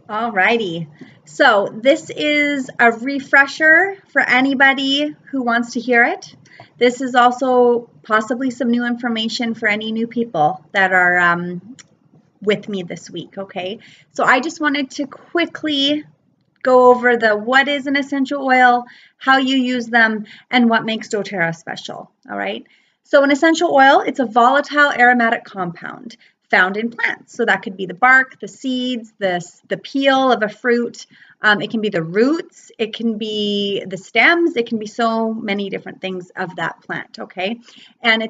Alrighty, so this is a refresher for anybody who wants to hear it. This is also possibly some new information for any new people that are with me this week, okay? So I just wanted to quickly go over the what is an essential oil, how you use them, and what makes doTERRA special, all right? So an essential oil, it's a volatile aromatic compound found in plants. So that could be the bark, the seeds, the peel of a fruit. It can be the roots, it can be the stems, it can be so many different things of that plant, okay? And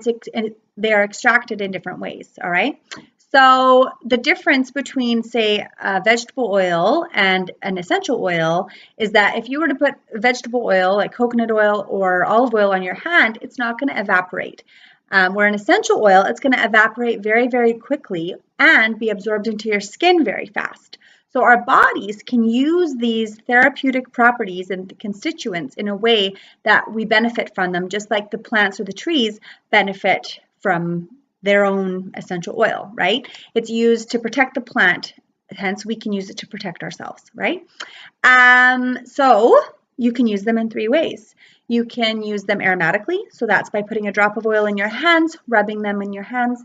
they are extracted in different ways, all right? So the difference between, say, a vegetable oil and an essential oil is that if you were to put vegetable oil, like coconut oil or olive oil on your hand, it's not going to evaporate. Where an essential oil, it's going to evaporate very, very quickly and be absorbed into your skin very fast. So our bodies can use these therapeutic properties and the constituents in a way that we benefit from them, just like the plants or the trees benefit from their own essential oil, right? It's used to protect the plant, hence we can use it to protect ourselves, right? So you can use them in 3 ways. You can use them aromatically, so that's by putting a drop of oil in your hands, rubbing them in your hands,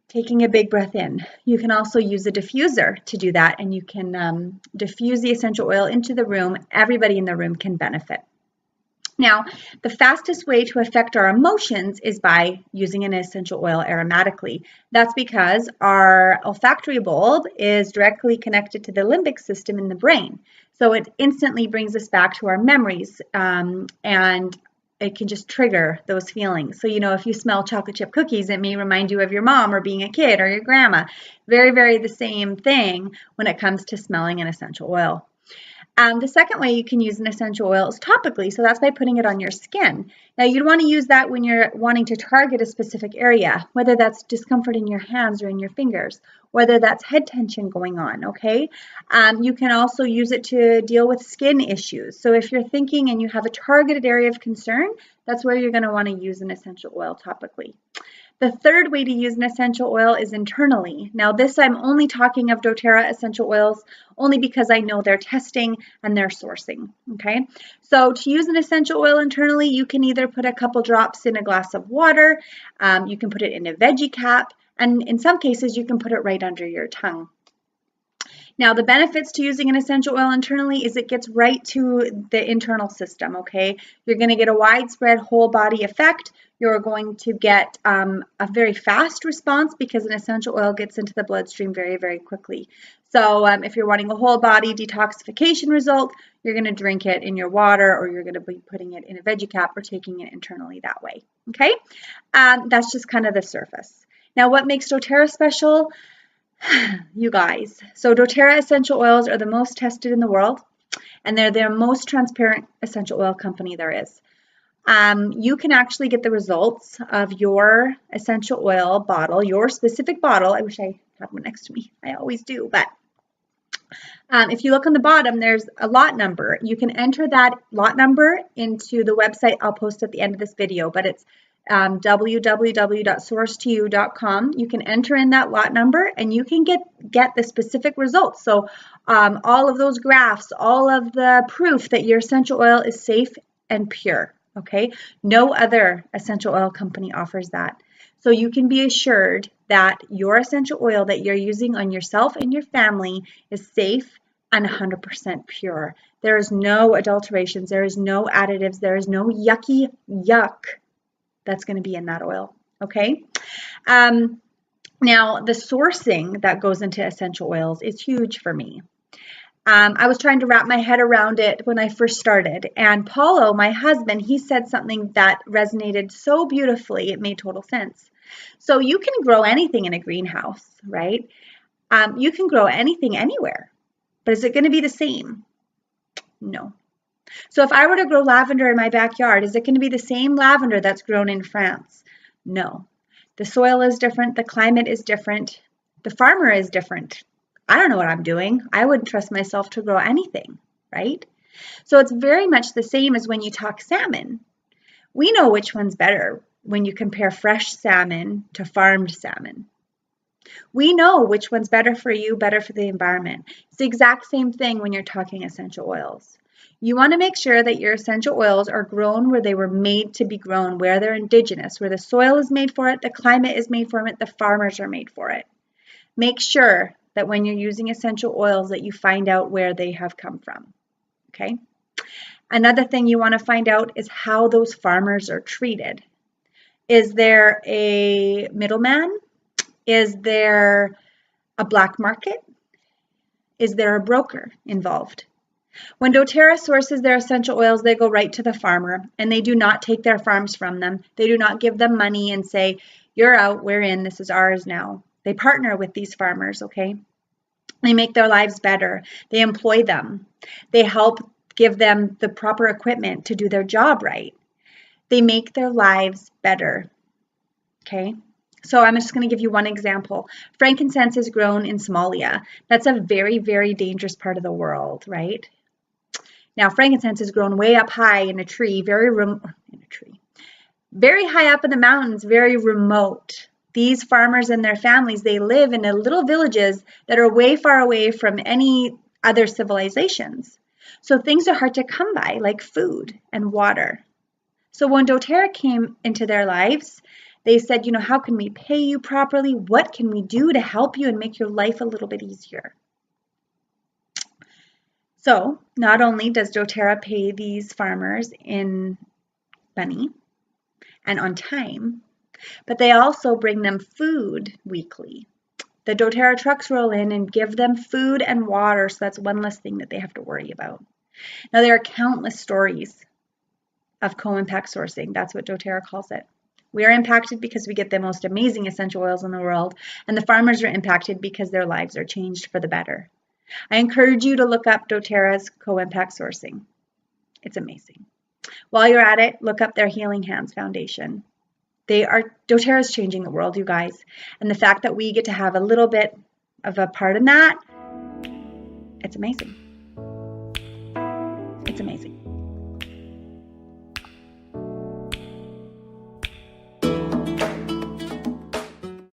taking a big breath in. You can also use a diffuser to do that, and you can diffuse the essential oil into the room. Everybody in the room can benefit. Now, the fastest way to affect our emotions is by using an essential oil aromatically. That's because our olfactory bulb is directly connected to the limbic system in the brain. So it instantly brings us back to our memories, and it can just trigger those feelings. So, if you smell chocolate chip cookies, it may remind you of your mom or being a kid or your grandma. Very, very the same thing when it comes to smelling an essential oil. The second way you can use an essential oil is topically, so that's by putting it on your skin. Now, you'd want to use that when you're wanting to target a specific area, whether that's discomfort in your hands or in your fingers, whether that's head tension going on, okay? You can also use it to deal with skin issues. So if you're thinking and you have a targeted area of concern, that's where you're going to want to use an essential oil topically. The third way to use an essential oil is internally. Now this I'm only talking of doTERRA essential oils only because I know their testing and their sourcing, okay? So to use an essential oil internally, you can either put a couple drops in a glass of water, you can put it in a veggie cap, and in some cases you can put it right under your tongue. Now, the benefits to using an essential oil internally is it gets right to the internal system, okay? You're going to get a widespread whole body effect. You're going to get a very fast response because an essential oil gets into the bloodstream very, very quickly. So if you're wanting a whole body detoxification result, you're going to drink it in your water, or you're going to be putting it in a veggie cap or taking it internally that way, okay? That's just kind of the surface. Now, what makes doTERRA special? You guys, so doTERRA essential oils are the most tested in the world, and they're the most transparent essential oil company there is. You can actually get the results of your essential oil bottle, your specific bottle. I wish I had one next to me. I always do, but if you look on the bottom, there's a lot number. You can enter that lot number into the website I'll post at the end of this video, but it's www.sourcetoyou.com. You can enter in that lot number and you can get the specific results. So all of those graphs, all of the proof that your essential oil is safe and pure, okay? No other essential oil company offers that. So you can be assured that your essential oil that you're using on yourself and your family is safe and 100% pure. There is no adulterations, there is no additives, there is no yucky yuck that's going to be in that oil, okay? Now, the sourcing that goes into essential oils is huge for me. I was trying to wrap my head around it when I first started, and Paulo, my husband, he said something that resonated so beautifully, it made total sense. So you can grow anything in a greenhouse, right? You can grow anything anywhere, but is it going to be the same? No. So if I were to grow lavender in my backyard, is it going to be the same lavender that's grown in France? No. The soil is different. The climate is different. The farmer is different. I don't know what I'm doing. I wouldn't trust myself to grow anything, right? So it's very much the same as when you talk salmon. We know which one's better when you compare fresh salmon to farmed salmon. We know which one's better for you, better for the environment. It's the exact same thing when you're talking essential oils. You want to make sure that your essential oils are grown where they were made to be grown, where they're indigenous, where the soil is made for it, the climate is made for it, the farmers are made for it. Make sure that when you're using essential oils that you find out where they have come from, okay? Another thing you want to find out is how those farmers are treated. Is there a middleman? Is there a black market? Is there a broker involved? When doTERRA sources their essential oils, they go right to the farmer, and they do not take their farms from them. They do not give them money and say, you're out, we're in, this is ours now. They partner with these farmers, okay? They make their lives better. They employ them. They help give them the proper equipment to do their job right. They make their lives better, okay? So I'm just going to give you one example. Frankincense is grown in Somalia. That's a very, very dangerous part of the world, right? Now, frankincense is grown way up high in a tree, very high up in the mountains, very remote. These farmers and their families, they live in little villages that are way far away from any other civilizations. So things are hard to come by, like food and water. So when doTERRA came into their lives, they said, you know, how can we pay you properly? What can we do to help you and make your life a little bit easier? So not only does doTERRA pay these farmers in money and on time, but they also bring them food weekly. The doTERRA trucks roll in and give them food and water, so that's one less thing that they have to worry about. Now, there are countless stories of co-impact sourcing. That's what doTERRA calls it. We are impacted because we get the most amazing essential oils in the world, and the farmers are impacted because their lives are changed for the better. I encourage you to look up doTERRA's co-impact sourcing. It's amazing. While you're at it, look up their Healing Hands Foundation. doTERRA is changing the world, you guys. And the fact that we get to have a little bit of a part in that, it's amazing. It's amazing.